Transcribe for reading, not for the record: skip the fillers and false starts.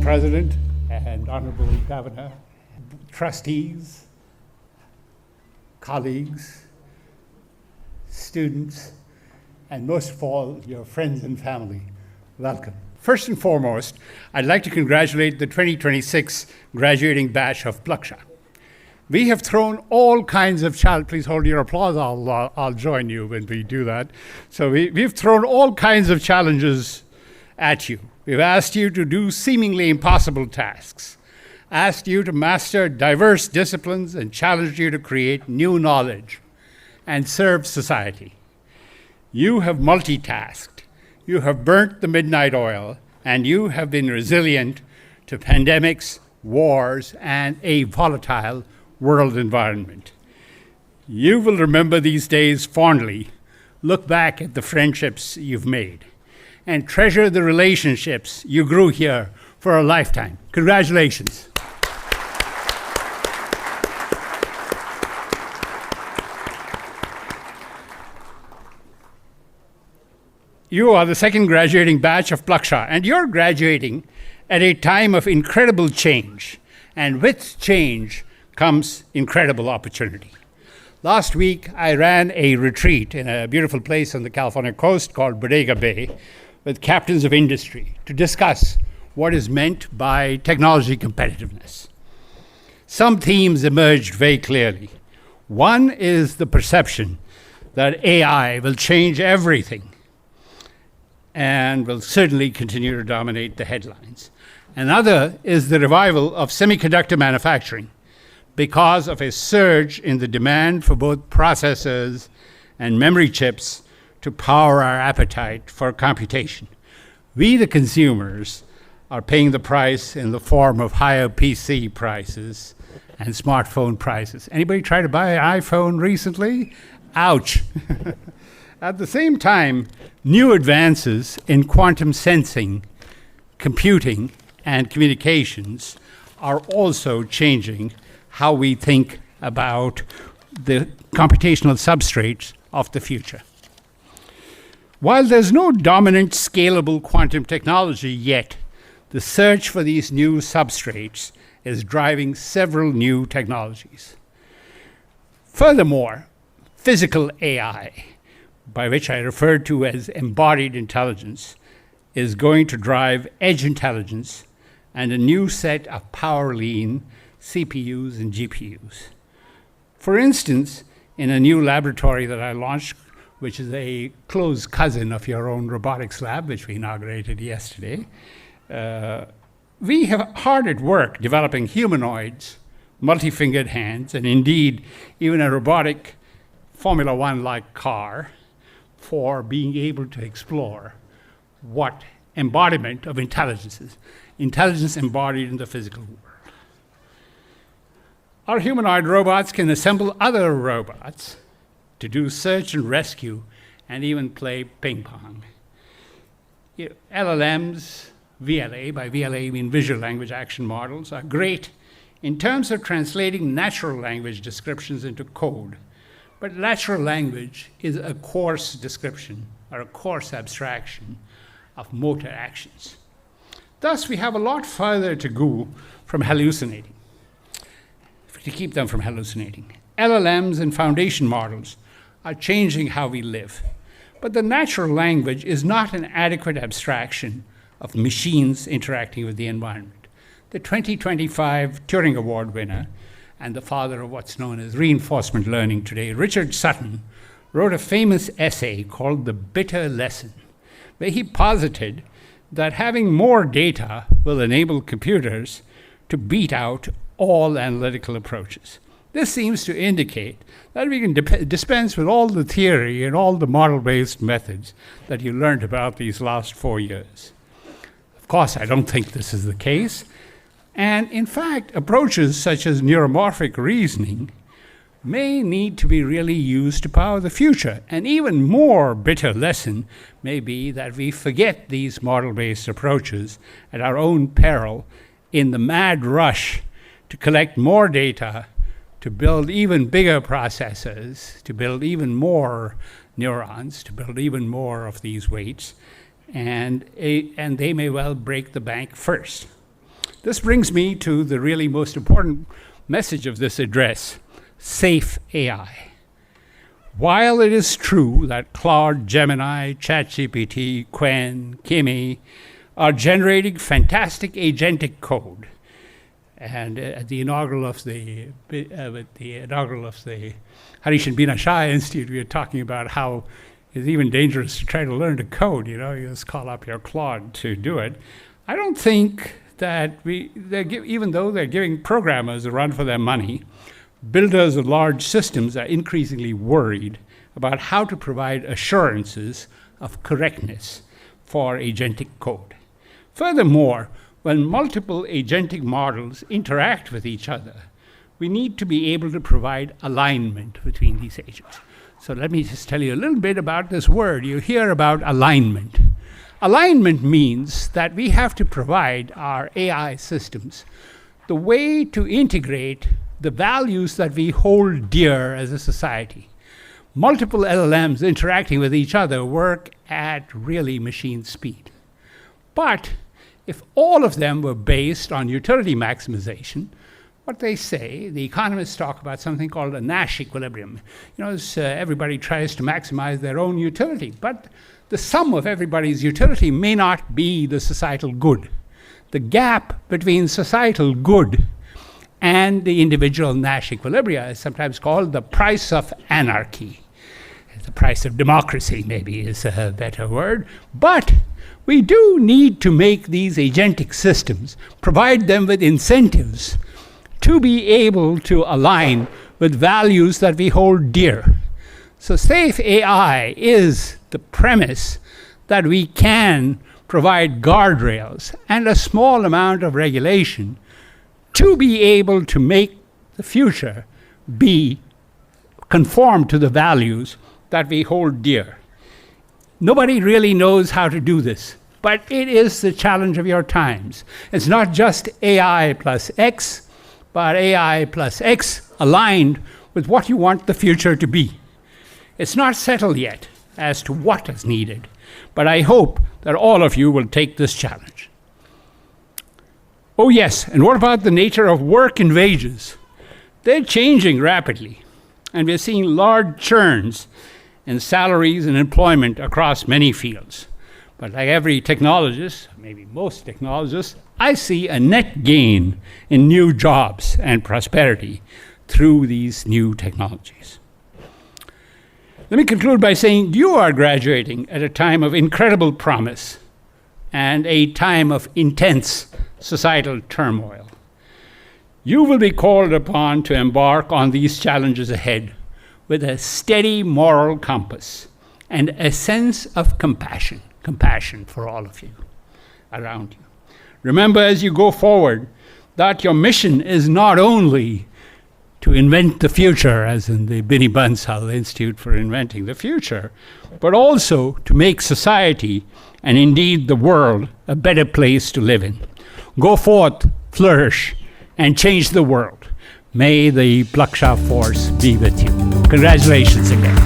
President and Honorable Governor, trustees, colleagues, students, and most of all, your friends and family, welcome. First and foremost, I'd like to congratulate the 2026 graduating batch of Plaksha. We have thrown all kinds of challenges. Please hold your applause. I'll join you when we do that. So we've thrown all kinds of challenges at you. We've asked you to do seemingly impossible tasks, asked you to master diverse disciplines, and challenged you to create new knowledge and serve society. You have multitasked, you have burnt the midnight oil, and you have been resilient to pandemics, wars, and a volatile world environment. You will remember these days fondly, look back at the friendships you've made, and treasure the relationships you grew here for a lifetime. Congratulations. You are the second graduating batch of Plaksha, and you're graduating at a time of incredible change. And with change comes incredible opportunity. Last week, I ran a retreat in a beautiful place on the California coast called Bodega Bay with captains of industry to discuss what is meant by technology competitiveness. Some themes emerged very clearly. One is the perception that AI will change everything and will certainly continue to dominate the headlines. Another is the revival of semiconductor manufacturing because of a surge in the demand for both processors and memory chips to power our appetite for computation. We, the consumers, are paying the price in the form of higher PC prices and smartphone prices. Anybody try to buy an iPhone recently? Ouch. At the same time, new advances in quantum sensing, computing, and communications are also changing how we think about the computational substrates of the future. While there's no dominant scalable quantum technology yet, the search for these new substrates is driving several new technologies. Furthermore, physical AI, by which I refer to as embodied intelligence, is going to drive edge intelligence and a new set of power-lean CPUs and GPUs. For instance, in a new laboratory that I launched, which is a close cousin of your own robotics lab, which we inaugurated yesterday, we have hard at work developing humanoids, multi-fingered hands, and indeed even a robotic Formula One-like car for being able to explore what embodiment of intelligence is, intelligence embodied in the physical world. Our humanoid robots can assemble other robots to do search and rescue and even play ping pong. LLMs, VLA, by VLA I mean visual language action models, are great in terms of translating natural language descriptions into code. But natural language is a coarse description or a coarse abstraction of motor actions. Thus, we have a lot further to go from hallucinating, to keep them from hallucinating. LLMs and foundation models are changing how we live. But the natural language is not an adequate abstraction of machines interacting with the environment. The 2025 Turing Award winner and the father of what's known as reinforcement learning today, Richard Sutton, wrote a famous essay called The Bitter Lesson, where he posited that having more data will enable computers to beat out all analytical approaches. This seems to indicate that we can dispense with all the theory and all the model-based methods that you learned about these last 4 years. Of course, I don't think this is the case. And in fact, approaches such as neuromorphic reasoning may need to be really used to power the future. An even more bitter lesson may be that we forget these model-based approaches at our own peril in the mad rush to collect more data, to build even bigger processors, to build even more neurons, to build even more of these weights, and they may well break the bank first. This brings me to the really most important message of this address: safe AI. While it is true that Claude, Gemini, ChatGPT, Qwen, Kimi are generating fantastic agentic code, and at the inaugural of the Harish and Bina Shah Institute, we were talking about how it's even dangerous to try to learn to code. You just call up your Claude to do it. I don't think that even though they're giving programmers a run for their money, builders of large systems are increasingly worried about how to provide assurances of correctness for agentic code. Furthermore, when multiple agentic models interact with each other, we need to be able to provide alignment between these agents. So let me just tell you a little bit about this word. You hear about alignment. Alignment means that we have to provide our AI systems the way to integrate the values that we hold dear as a society. Multiple LLMs interacting with each other work at really machine speed. But if all of them were based on utility maximization, what they say, the economists talk about something called a Nash equilibrium. Everybody tries to maximize their own utility, but the sum of everybody's utility may not be the societal good. The gap between societal good and the individual Nash equilibria is sometimes called the price of anarchy. The price of democracy, maybe, is a better word. But we do need to make these agentic systems, provide them with incentives to be able to align with values that we hold dear. So safe AI is the premise that we can provide guardrails and a small amount of regulation to be able to make the future be conform to the values that we hold dear. Nobody really knows how to do this, but it is the challenge of your times. It's not just AI plus X, but AI plus X aligned with what you want the future to be. It's not settled yet as to what is needed, but I hope that all of you will take this challenge. Oh yes, and what about the nature of work and wages? They're changing rapidly, and we're seeing large churns in salaries and employment across many fields. But like every technologist, maybe most technologists, I see a net gain in new jobs and prosperity through these new technologies. Let me conclude by saying you are graduating at a time of incredible promise and a time of intense societal turmoil. You will be called upon to embark on these challenges ahead with a steady moral compass and a sense of compassion for all of you around you. Remember as you go forward that your mission is not only to invent the future, as in the Bini Bansal Institute for Inventing the Future, but also to make society, and indeed the world, a better place to live in. Go forth, flourish, and change the world. May the Plaksha force be with you. Congratulations again.